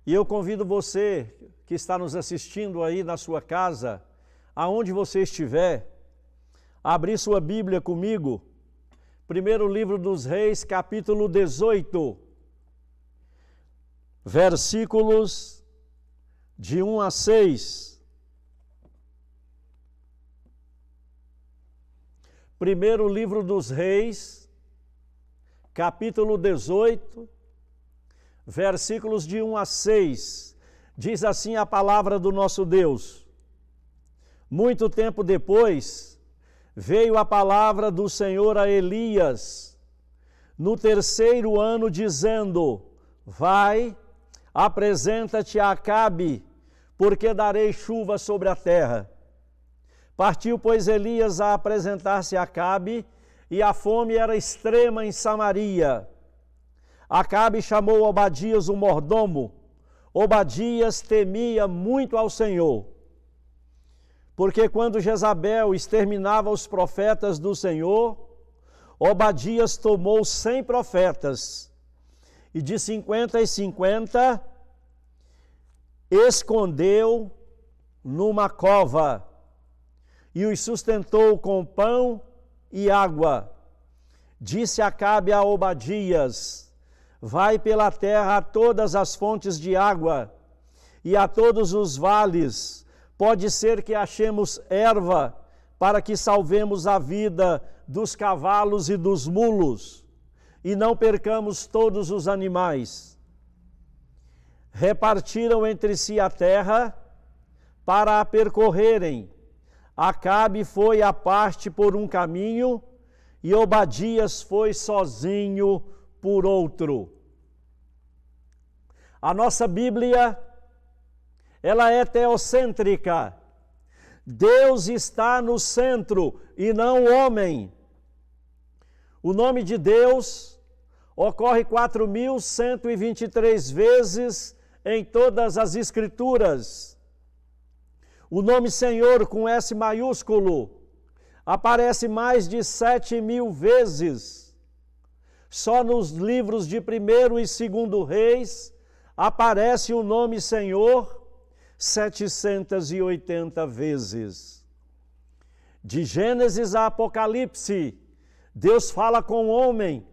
E eu convido você que está nos assistindo aí na sua casa, aonde você estiver, a abrir sua Bíblia comigo. Primeiro livro dos Reis, capítulo 18, versículos de 1 a 6. Primeiro livro dos Reis, capítulo 18, versículos de 1 a 6. Diz assim a palavra do nosso Deus: Muito tempo depois, veio a palavra do Senhor a Elias, no terceiro ano, dizendo: Vai, apresenta-te a Acabe, porque darei chuva sobre a terra. Partiu, pois, Elias a apresentar-se a Acabe, e a fome era extrema em Samaria. Acabe chamou Obadias, o mordomo. Obadias temia muito ao Senhor, porque quando Jezabel exterminava os profetas do Senhor, Obadias tomou 100 profetas, e de 50 em 50 escondeu numa cova, e os sustentou com pão e água. Disse Acabe a Obadias: Vai pela terra a todas as fontes de água e a todos os vales. Pode ser que achemos erva, para que salvemos a vida dos cavalos e dos mulos, e não percamos todos os animais. Repartiram entre si a terra para a percorrerem. Acabe foi à parte por um caminho, e Obadias foi sozinho por outro. A nossa Bíblia, ela é teocêntrica. Deus está no centro e não o homem. O nome de Deus ocorre 4.123 vezes em todas as Escrituras. O nome Senhor, com S maiúsculo, aparece mais de 7.000 vezes. Só nos livros de 1º e 2º Reis aparece o nome Senhor 780 vezes. De Gênesis a Apocalipse, Deus fala com o homem,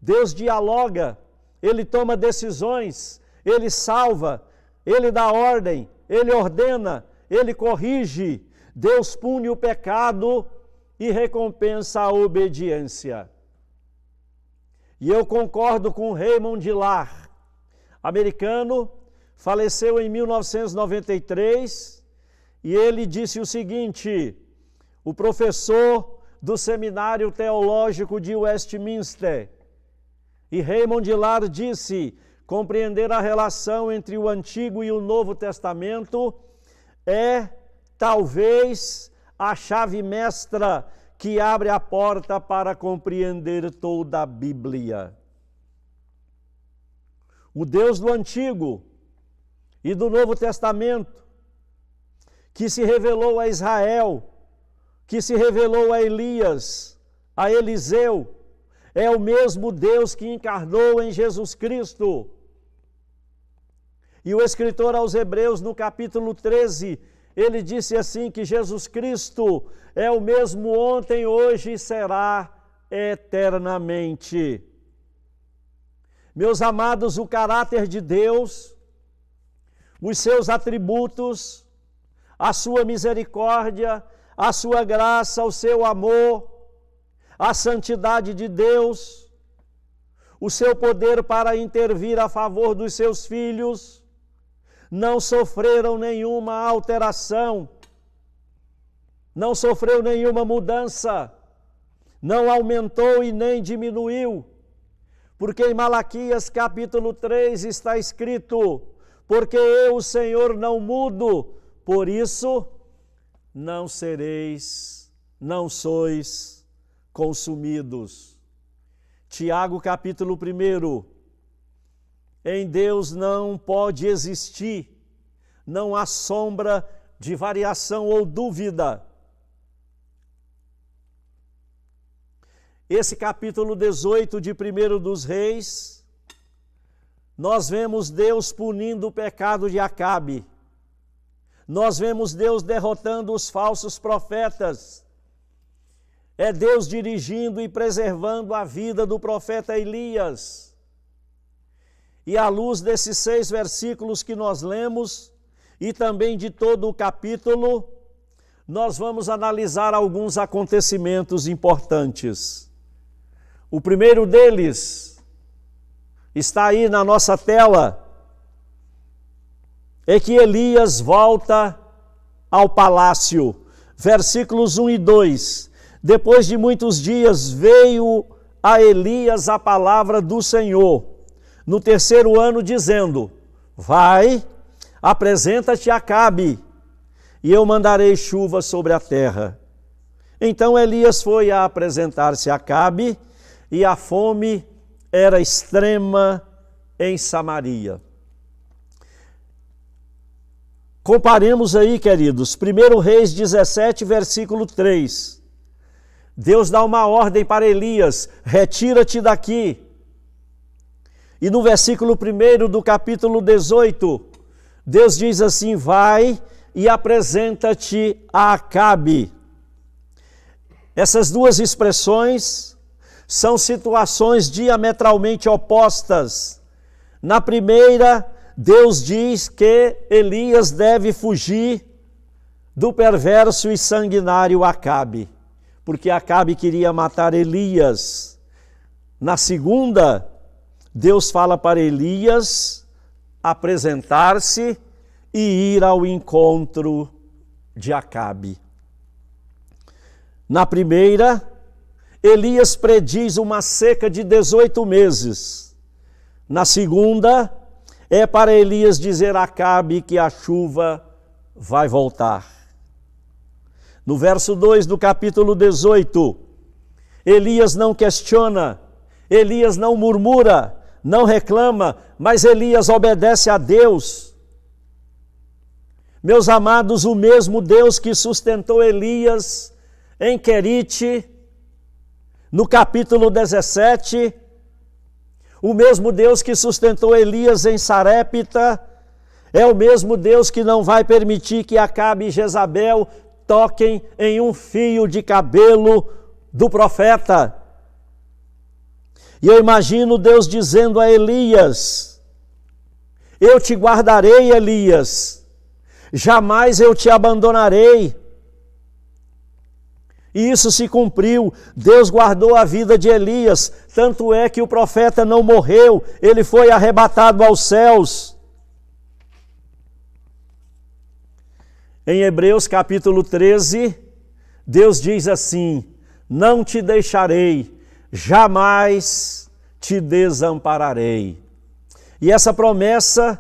Deus dialoga, Ele toma decisões, Ele salva, Ele dá ordem, Ele ordena, Ele corrige, Deus pune o pecado e recompensa a obediência. E eu concordo com Raymond Dillard, americano, faleceu em 1993, e ele disse o seguinte, o professor do Seminário Teológico de Westminster, e Raymond Dillard disse: compreender a relação entre o Antigo e o Novo Testamento é, talvez, a chave mestra que abre a porta para compreender toda a Bíblia. O Deus do Antigo e do Novo Testamento, que se revelou a Israel, que se revelou a Elias, a Eliseu, é o mesmo Deus que encarnou em Jesus Cristo. E o escritor aos Hebreus, no capítulo 13, ele disse assim que Jesus Cristo é o mesmo ontem, hoje e será eternamente. Meus amados, o caráter de Deus, os seus atributos, a sua misericórdia, a sua graça, o seu amor, a santidade de Deus, o seu poder para intervir a favor dos seus filhos, não sofreram nenhuma alteração, não sofreu nenhuma mudança, não aumentou e nem diminuiu, porque em Malaquias capítulo 3 está escrito: porque eu, o Senhor, não mudo, por isso não sereis, não sois consumidos. Tiago capítulo 1, em Deus não pode existir, não há sombra de variação ou dúvida. Esse capítulo 18 de 1 dos Reis nós vemos Deus punindo o pecado de Acabe. Nós vemos Deus derrotando os falsos profetas. É Deus dirigindo e preservando a vida do profeta Elias. E à luz desses 6 versículos que nós lemos, e também de todo o capítulo, nós vamos analisar alguns acontecimentos importantes. O primeiro deles está aí na nossa tela, é que Elias volta ao palácio. Versículos 1 e 2. Depois de muitos dias veio a Elias a palavra do Senhor, no 3º ano, dizendo: vai, apresenta-te a Acabe, e eu mandarei chuva sobre a terra. Então Elias foi a apresentar-se a Acabe, e a fome era extrema em Samaria. Comparemos aí, queridos, 1 Reis 17, versículo 3. Deus dá uma ordem para Elias: retira-te daqui. E no versículo 1 do capítulo 18, Deus diz assim: vai e apresenta-te a Acabe. Essas duas expressões são situações diametralmente opostas. Na primeira, Deus diz que Elias deve fugir do perverso e sanguinário Acabe, porque Acabe queria matar Elias. Na segunda, Deus fala para Elias apresentar-se e ir ao encontro de Acabe. Na primeira, Elias prediz uma seca de 18 meses. Na segunda, é para Elias dizer a Acabe que a chuva vai voltar. No verso 2 do capítulo 18, Elias não questiona, Elias não murmura, não reclama, mas Elias obedece a Deus. Meus amados, o mesmo Deus que sustentou Elias em Querite, no capítulo 17, o mesmo Deus que sustentou Elias em Sarepta, é o mesmo Deus que não vai permitir que Acabe e Jezabel toquem em um fio de cabelo do profeta. E eu imagino Deus dizendo a Elias: eu te guardarei, Elias, jamais eu te abandonarei. E isso se cumpriu, Deus guardou a vida de Elias, tanto é que o profeta não morreu, ele foi arrebatado aos céus. Em Hebreus capítulo 13, Deus diz assim: não te deixarei, jamais te desampararei. E essa promessa,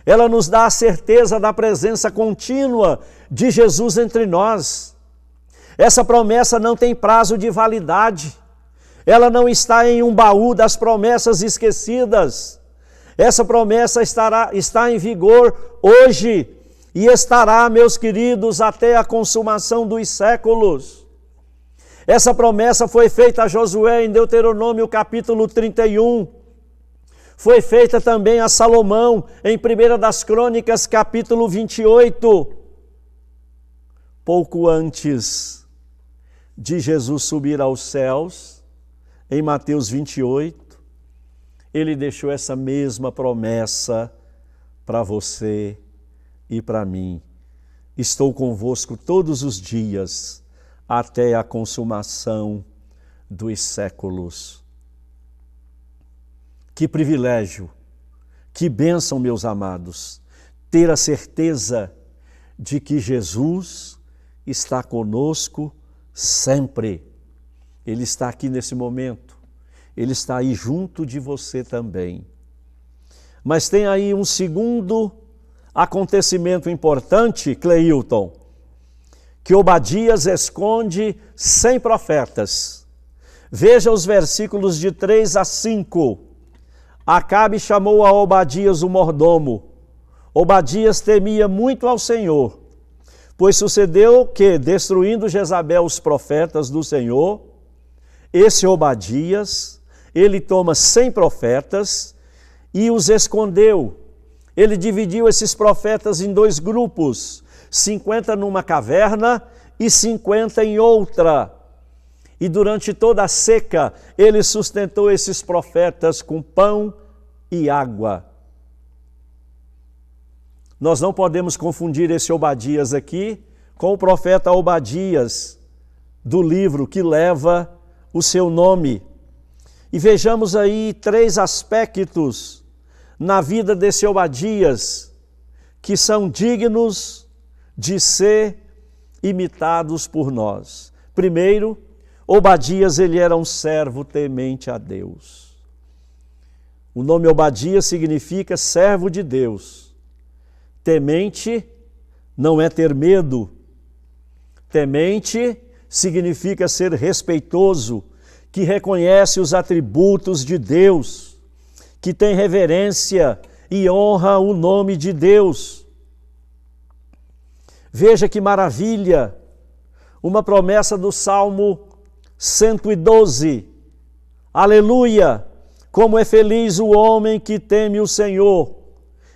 ela nos dá a certeza da presença contínua de Jesus entre nós. Essa promessa não tem prazo de validade, ela não está em um baú das promessas esquecidas. Essa promessa está em vigor hoje e estará, meus queridos, até a consumação dos séculos. Essa promessa foi feita a Josué em Deuteronômio capítulo 31. Foi feita também a Salomão em 1 das Crônicas capítulo 28. Pouco antes de Jesus subir aos céus, em Mateus 28, ele deixou essa mesma promessa para você e para mim. Estou convosco todos os dias, até a consumação dos séculos. Que privilégio, que bênção, meus amados, ter a certeza de que Jesus está conosco sempre. Ele está aqui nesse momento, Ele está aí junto de você também. Mas tem aí um segundo acontecimento importante, Cleilton, que Obadias esconde 100 profetas. Veja os versículos de 3 a 5. Acabe chamou a Obadias o mordomo. Obadias temia muito ao Senhor, pois sucedeu que, destruindo Jezabel os profetas do Senhor, esse Obadias, ele toma 100 profetas e os escondeu. Ele dividiu esses profetas em 2 grupos, 50 numa caverna e 50 em outra. E durante toda a seca, ele sustentou esses profetas com pão e água. Nós não podemos confundir esse Obadias aqui com o profeta Obadias, do livro que leva o seu nome. E vejamos aí 3 aspectos na vida desse Obadias que são dignos de ser imitados por nós. Primeiro, Obadias, ele era um servo temente a Deus. O nome Obadias significa servo de Deus. Temente não é ter medo. Temente significa ser respeitoso, que reconhece os atributos de Deus, que tem reverência e honra o nome de Deus. Veja que maravilha, uma promessa do Salmo 112. Aleluia! Como é feliz o homem que teme o Senhor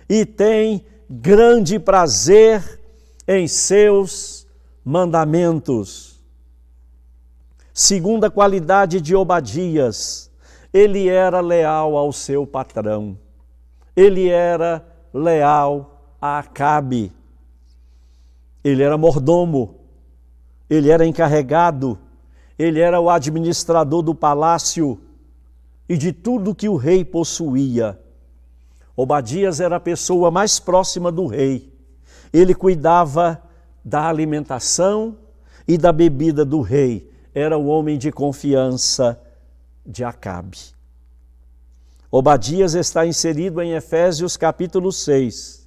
e tem grande prazer em seus mandamentos. Segunda qualidade de Obadias, ele era leal ao seu patrão. Ele era leal a Acabe. Ele era mordomo, ele era encarregado, ele era o administrador do palácio e de tudo que o rei possuía. Obadias era a pessoa mais próxima do rei. Ele cuidava da alimentação e da bebida do rei. Era o homem de confiança de Acabe. Obadias está inserido em Efésios capítulo 6,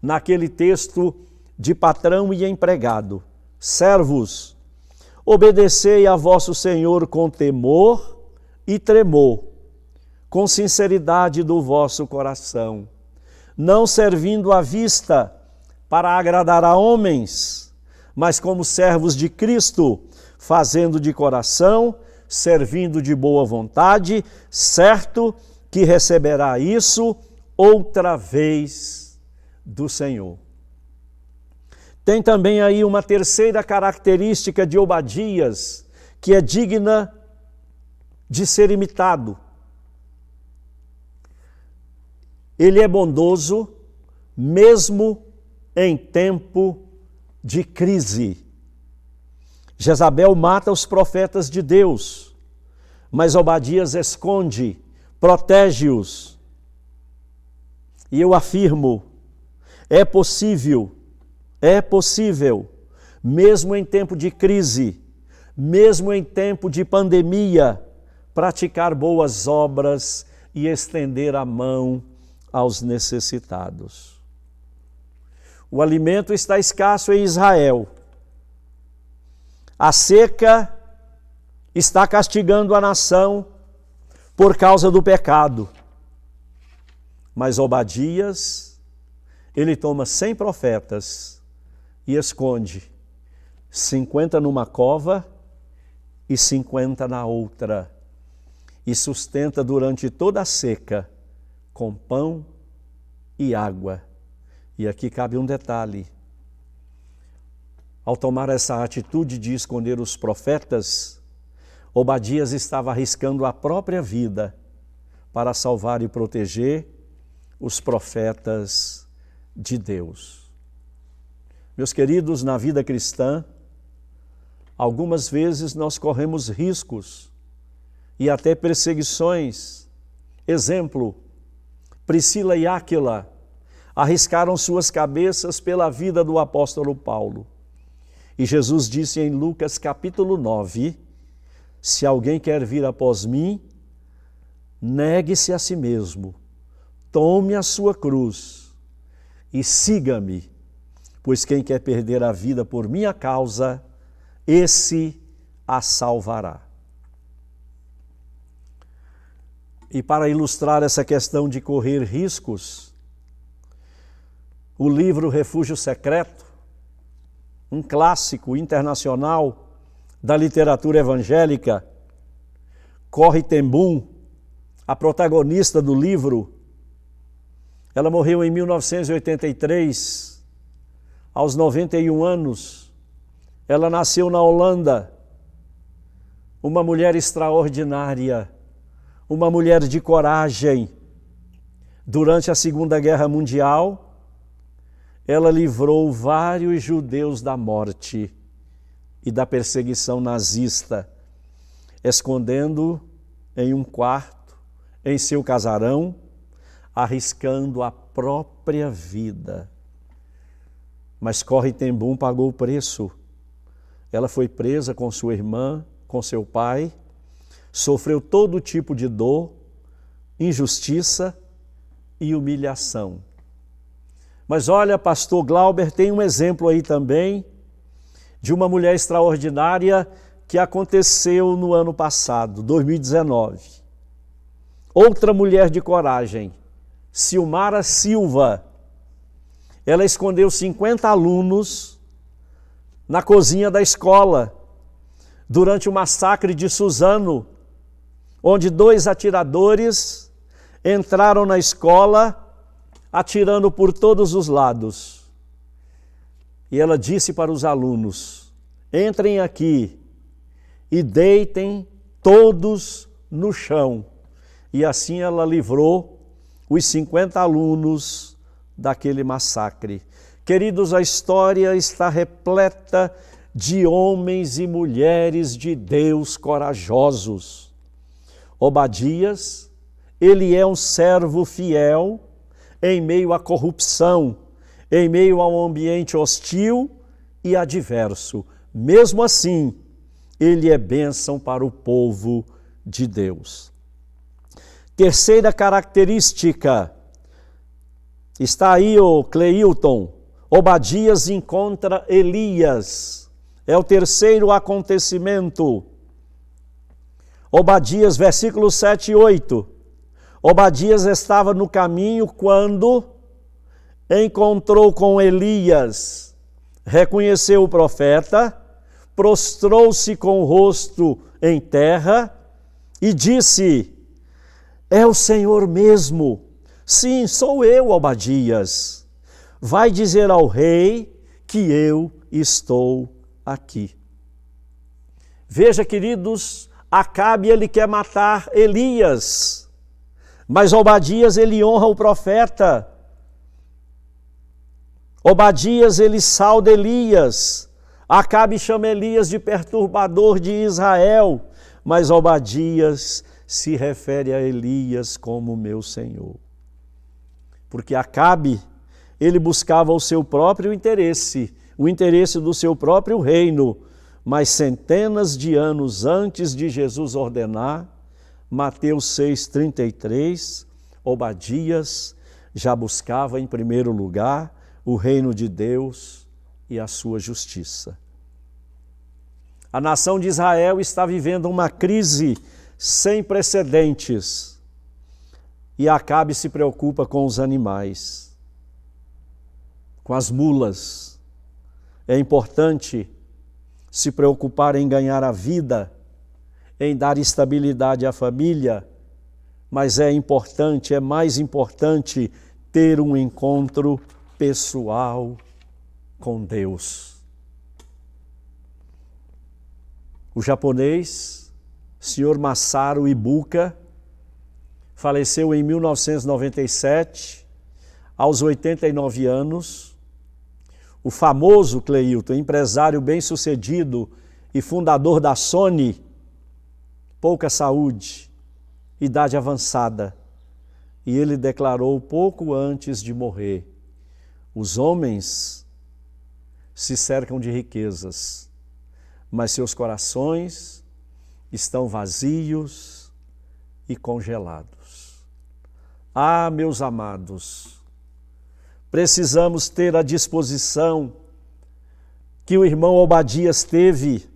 naquele texto de patrão e empregado. Servos, obedecei a vosso Senhor com temor e tremor, com sinceridade do vosso coração, não servindo à vista para agradar a homens, mas como servos de Cristo, fazendo de coração, servindo de boa vontade, certo que receberá isso outra vez do Senhor. Tem também aí uma terceira característica de Obadias, que é digna de ser imitado. Ele é bondoso, mesmo em tempo de crise. Jezabel mata os profetas de Deus, mas Obadias esconde, protege-os. E eu afirmo, é possível, mesmo em tempo de crise, mesmo em tempo de pandemia, praticar boas obras e estender a mão aos necessitados. O alimento está escasso em Israel. A seca está castigando a nação por causa do pecado. Mas Obadias, ele toma 100 profetas e esconde 50 numa cova e 50 na outra, e sustenta durante toda a seca com pão e água. E aqui cabe um detalhe. Ao tomar essa atitude de esconder os profetas, Obadias estava arriscando a própria vida para salvar e proteger os profetas de Deus. Meus queridos, na vida cristã, algumas vezes nós corremos riscos e até perseguições. Exemplo, Priscila e Áquila arriscaram suas cabeças pela vida do apóstolo Paulo. E Jesus disse em Lucas capítulo 9, se alguém quer vir após mim, negue-se a si mesmo, tome a sua cruz e siga-me, pois quem quer perder a vida por minha causa, esse a salvará. E para ilustrar essa questão de correr riscos, o livro Refúgio Secreto, um clássico internacional da literatura evangélica, Corrie ten Boom, a protagonista do livro, Ela morreu em 1983, aos 91 anos. Ela nasceu na Holanda, uma mulher extraordinária, uma mulher de coragem. Durante a Segunda Guerra Mundial, ela livrou vários judeus da morte e da perseguição nazista, escondendo em um quarto, em seu casarão, arriscando a própria vida. Mas Corrie ten Boom pagou o preço. Ela foi presa com sua irmã, com seu pai, sofreu todo tipo de dor, injustiça e humilhação. Mas olha, pastor Glauber, tem um exemplo aí também de uma mulher extraordinária que aconteceu no ano passado, 2019. Outra mulher de coragem, Silmara Silva. Ela escondeu 50 alunos na cozinha da escola durante o massacre de Suzano, onde 2 atiradores entraram na escola atirando por todos os lados. E ela disse para os alunos: entrem aqui e deitem todos no chão. E assim ela livrou os 50 alunos daquele massacre. Queridos, a história está repleta de homens e mulheres de Deus corajosos. Obadias, ele é um servo fiel em meio à corrupção, em meio a um ambiente hostil e adverso. Mesmo assim, ele é bênção para o povo de Deus. Terceira característica, está aí o Cleilton, Obadias encontra Elias, é o terceiro acontecimento. Obadias, versículos 7 e 8, Obadias estava no caminho quando encontrou com Elias, reconheceu o profeta, prostrou-se com o rosto em terra e disse: é o Senhor mesmo. Sim, sou eu, Obadias. Vai dizer ao rei que eu estou aqui. Veja, queridos, Acabe ele quer matar Elias, mas Obadias ele honra o profeta. Obadias ele sauda Elias. Acabe chama Elias de perturbador de Israel, mas Obadias se refere a Elias como meu Senhor. Porque Acabe, ele buscava o seu próprio interesse, o interesse do seu próprio reino, mas centenas de anos antes de Jesus ordenar, Mateus 6,33, Obadias já buscava em primeiro lugar o reino de Deus e a sua justiça. A nação de Israel está vivendo uma crise sem precedentes e Acabe se preocupa com os animais, com as mulas. É importante se preocupar em ganhar a vida, em dar estabilidade à família, mas é mais importante ter um encontro pessoal com Deus. O japonês, Sr. Masaru Ibuka, faleceu em 1997, aos 89 anos. O famoso Cleilton, empresário bem-sucedido e fundador da Sony, pouca saúde, idade avançada. E ele declarou pouco antes de morrer: os homens se cercam de riquezas, mas seus corações estão vazios e congelados. Ah, meus amados, precisamos ter a disposição que o irmão Obadias teve.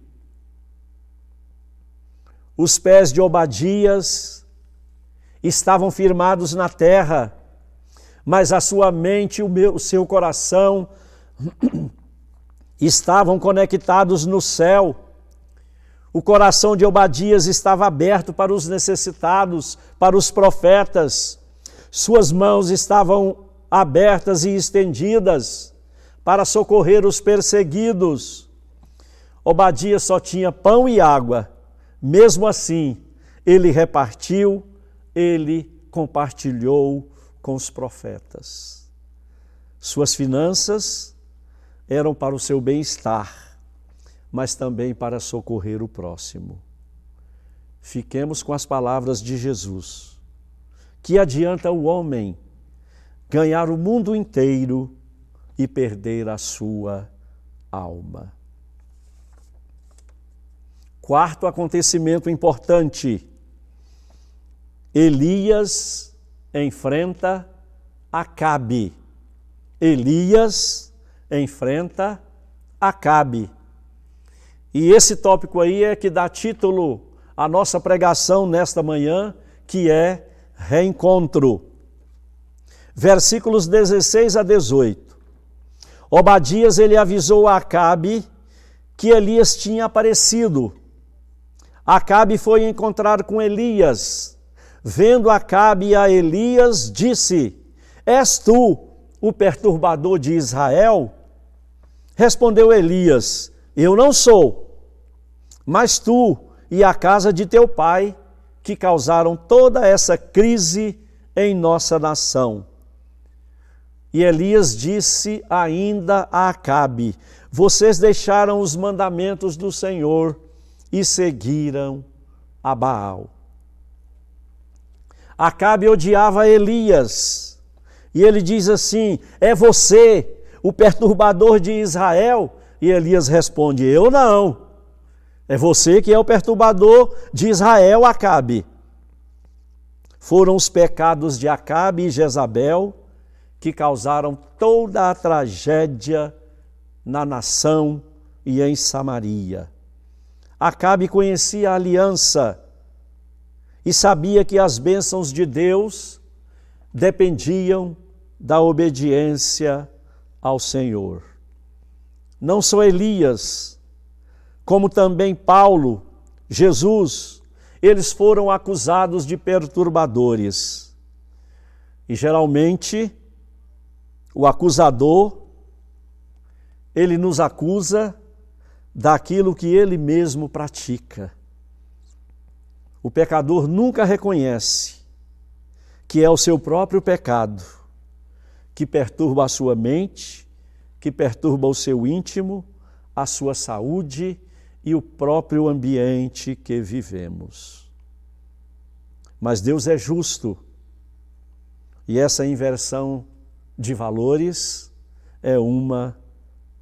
Os pés de Obadias estavam firmados na terra, mas a sua mente e o seu coração estavam conectados no céu. O coração de Obadias estava aberto para os necessitados, para os profetas. Suas mãos estavam abertas e estendidas para socorrer os perseguidos. Obadias só tinha pão e água. Mesmo assim, ele repartiu, ele compartilhou com os profetas. Suas finanças eram para o seu bem-estar, mas também para socorrer o próximo. Fiquemos com as palavras de Jesus. Que adianta o homem ganhar o mundo inteiro e perder a sua alma? Quarto acontecimento importante: Elias enfrenta Acabe. Elias enfrenta Acabe. E esse tópico aí é que dá título à nossa pregação nesta manhã, que é reencontro. Versículos 16 a 18. Obadias, ele avisou a Acabe que Elias tinha aparecido. Acabe foi encontrar com Elias. Vendo Acabe a Elias, disse: És tu o perturbador de Israel? Respondeu Elias: Eu não sou, mas tu e a casa de teu pai, que causaram toda essa crise em nossa nação. E Elias disse ainda a Acabe: Vocês deixaram os mandamentos do Senhor e seguiram a Baal. Acabe odiava Elias, e ele diz assim: É você o perturbador de Israel? E Elias responde: Eu não. É você que é o perturbador de Israel, Acabe. Foram os pecados de Acabe e Jezabel que causaram toda a tragédia na nação e em Samaria. Acabe conhecia a aliança e sabia que as bênçãos de Deus dependiam da obediência ao Senhor. Não só Elias, como também Paulo, Jesus, eles foram acusados de perturbadores. E geralmente, o acusador, ele nos acusa daquilo que ele mesmo pratica. O pecador nunca reconhece que é o seu próprio pecado que perturba a sua mente, que perturba o seu íntimo, a sua saúde e o próprio ambiente que vivemos. Mas Deus é justo e essa inversão de valores é uma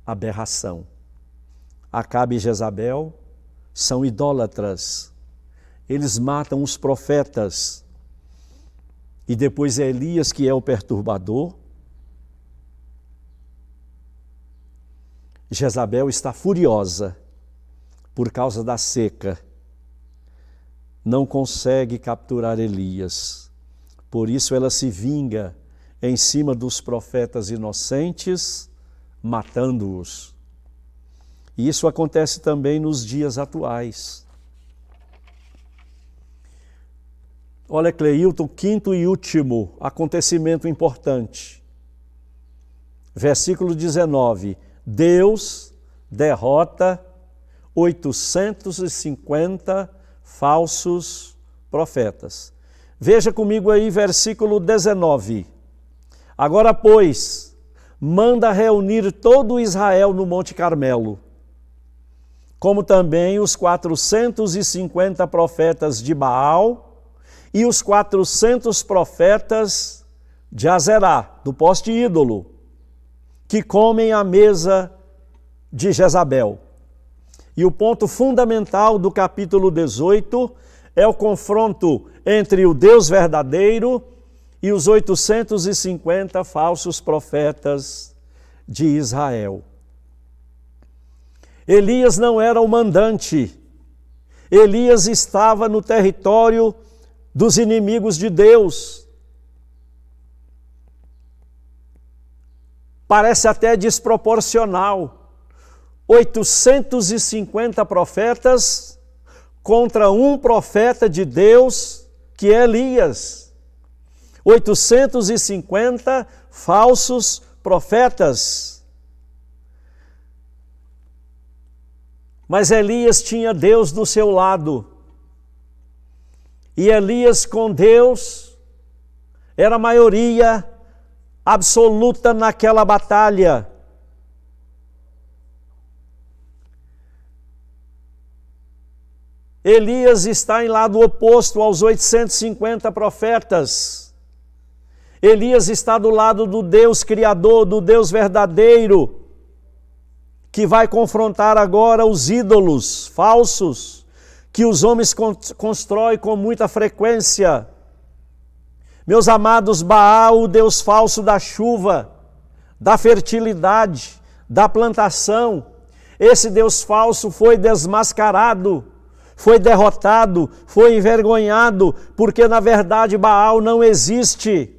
aberração. Acabe e Jezabel são idólatras. Eles matam os profetas. E depois é Elias que é o perturbador. Jezabel está furiosa por causa da seca. Não consegue capturar Elias. Por isso ela se vinga em cima dos profetas inocentes, matando-os. E isso acontece também nos dias atuais. Olha, Cleilton, quinto e último acontecimento importante. Versículo 19. Deus derrota 850 falsos profetas. Veja comigo aí versículo 19. Agora, pois, manda reunir todo Israel no Monte Carmelo, como também os 450 profetas de Baal e os 400 profetas de Azerá, do poste ídolo, que comem à mesa de Jezabel. E o ponto fundamental do capítulo 18 é o confronto entre o Deus verdadeiro e os 850 falsos profetas de Israel. Elias não era o mandante. Elias estava no território dos inimigos de Deus. Parece até desproporcional. 850 profetas contra um profeta de Deus, que é Elias. 850 falsos profetas. Mas Elias tinha Deus do seu lado. E Elias com Deus era a maioria absoluta naquela batalha. Elias está em lado oposto aos 850 profetas. Elias está do lado do Deus Criador, do Deus verdadeiro, que vai confrontar agora os ídolos falsos que os homens constroem com muita frequência. Meus amados, Baal, o Deus falso da chuva, da fertilidade, da plantação, esse Deus falso foi desmascarado, foi derrotado, foi envergonhado, porque na verdade Baal não existe.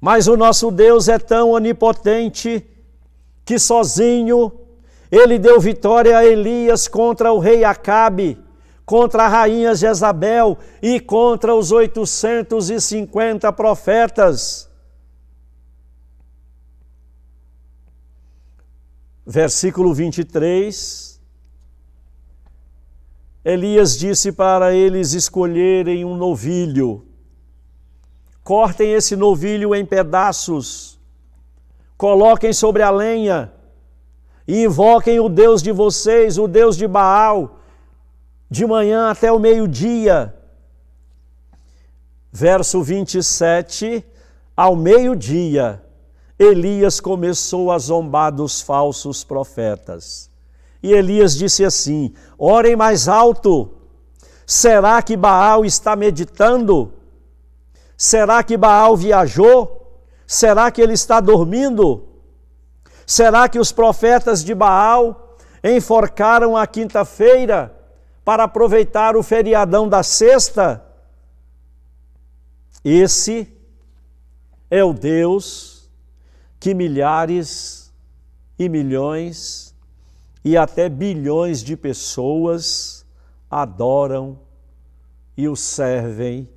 Mas o nosso Deus é tão onipotente que sozinho ele deu vitória a Elias contra o rei Acabe, contra a rainha Jezabel e contra os 850 profetas. Versículo 23. Elias disse para eles escolherem um novilho. Cortem esse novilho em pedaços, coloquem sobre a lenha e invoquem o Deus de vocês, o Deus de Baal, de manhã até o meio-dia. Verso 27, ao meio-dia, Elias começou a zombar dos falsos profetas. E Elias disse assim: orem mais alto. Será que Baal está meditando? Será que Baal viajou? Será que ele está dormindo? Será que os profetas de Baal enforcaram a quinta-feira para aproveitar o feriadão da sexta? Esse é o Deus que milhares e milhões e até bilhões de pessoas adoram e o servem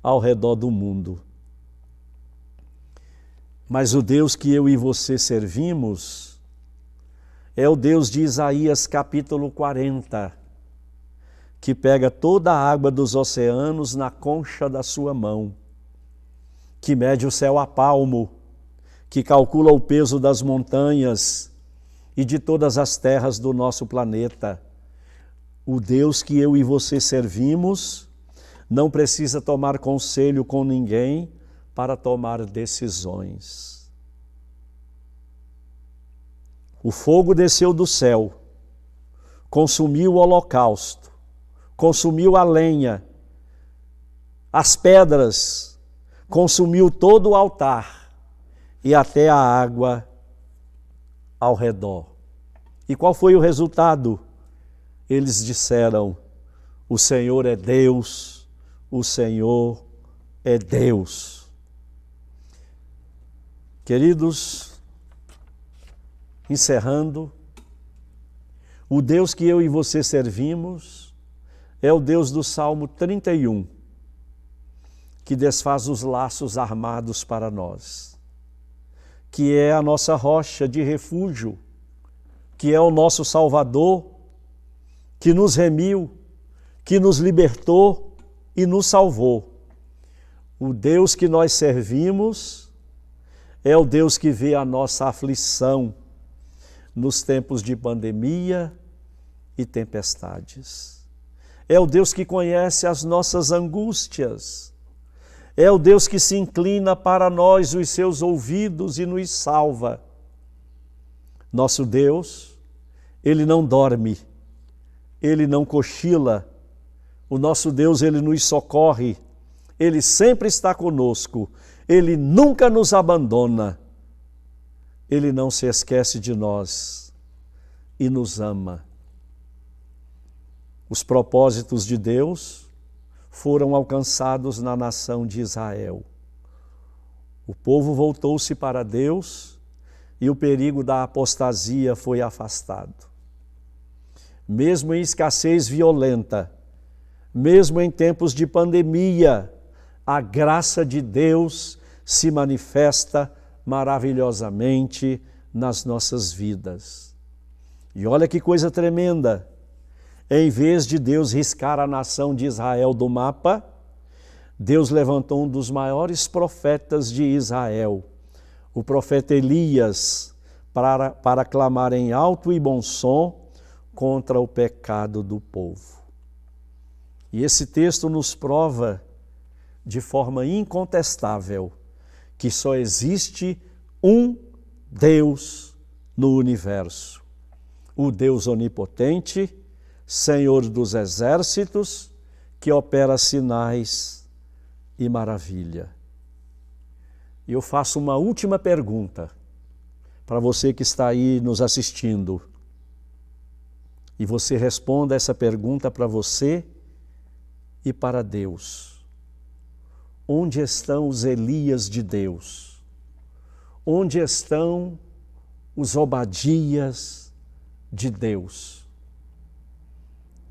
ao redor do mundo. Mas o Deus que eu e você servimos é o Deus de Isaías capítulo 40, que pega toda a água dos oceanos na concha da sua mão, que mede o céu a palmo, que calcula o peso das montanhas e de todas as terras do nosso planeta. O Deus que eu e você servimos não precisa tomar conselho com ninguém para tomar decisões. O fogo desceu do céu, consumiu o holocausto, consumiu a lenha, as pedras, consumiu todo o altar e até a água ao redor. E qual foi o resultado? Eles disseram: o Senhor é Deus, o Senhor é Deus. Queridos, encerrando, o Deus que eu e você servimos é o Deus do Salmo 31, que desfaz os laços armados para nós, que é a nossa rocha de refúgio, que é o nosso Salvador, que nos remiu, que nos libertou e nos salvou. O Deus que nós servimos é o Deus que vê a nossa aflição nos tempos de pandemia e tempestades. É o Deus que conhece as nossas angústias. É o Deus que se inclina para nós os seus ouvidos e nos salva. Nosso Deus, Ele não dorme, Ele não cochila. O nosso Deus, Ele nos socorre, Ele sempre está conosco, Ele nunca nos abandona, Ele não se esquece de nós e nos ama. Os propósitos de Deus foram alcançados na nação de Israel. O povo voltou-se para Deus e o perigo da apostasia foi afastado. Mesmo em escassez violenta, mesmo em tempos de pandemia, a graça de Deus se manifesta maravilhosamente nas nossas vidas. E olha que coisa tremenda! Em vez de Deus riscar a nação de Israel do mapa, Deus levantou um dos maiores profetas de Israel, o profeta Elias, para clamar em alto e bom som contra o pecado do povo. E esse texto nos prova de forma incontestável que só existe um Deus no universo, o Deus onipotente, Senhor dos exércitos, que opera sinais e maravilha. E eu faço uma última pergunta para você que está aí nos assistindo. E você responda essa pergunta para você e para Deus. Onde estão os Elias de Deus? Onde estão os Obadias de Deus?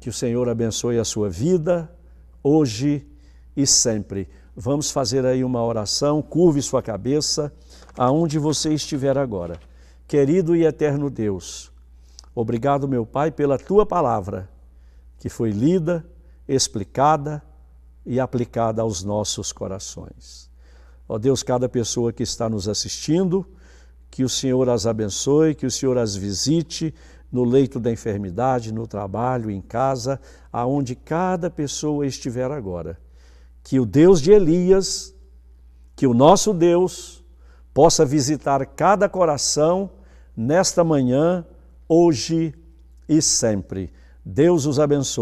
Que o Senhor abençoe a sua vida, hoje e sempre. Vamos fazer aí uma oração, curve sua cabeça, aonde você estiver agora. Querido e eterno Deus, obrigado, meu Pai, pela Tua palavra, que foi lida, explicada e aplicada aos nossos corações. Ó Deus, cada pessoa que está nos assistindo, que o Senhor as abençoe, que o Senhor as visite no leito da enfermidade, no trabalho, em casa, aonde cada pessoa estiver agora. Que o Deus de Elias, que o nosso Deus, possa visitar cada coração nesta manhã, hoje e sempre. Deus os abençoe.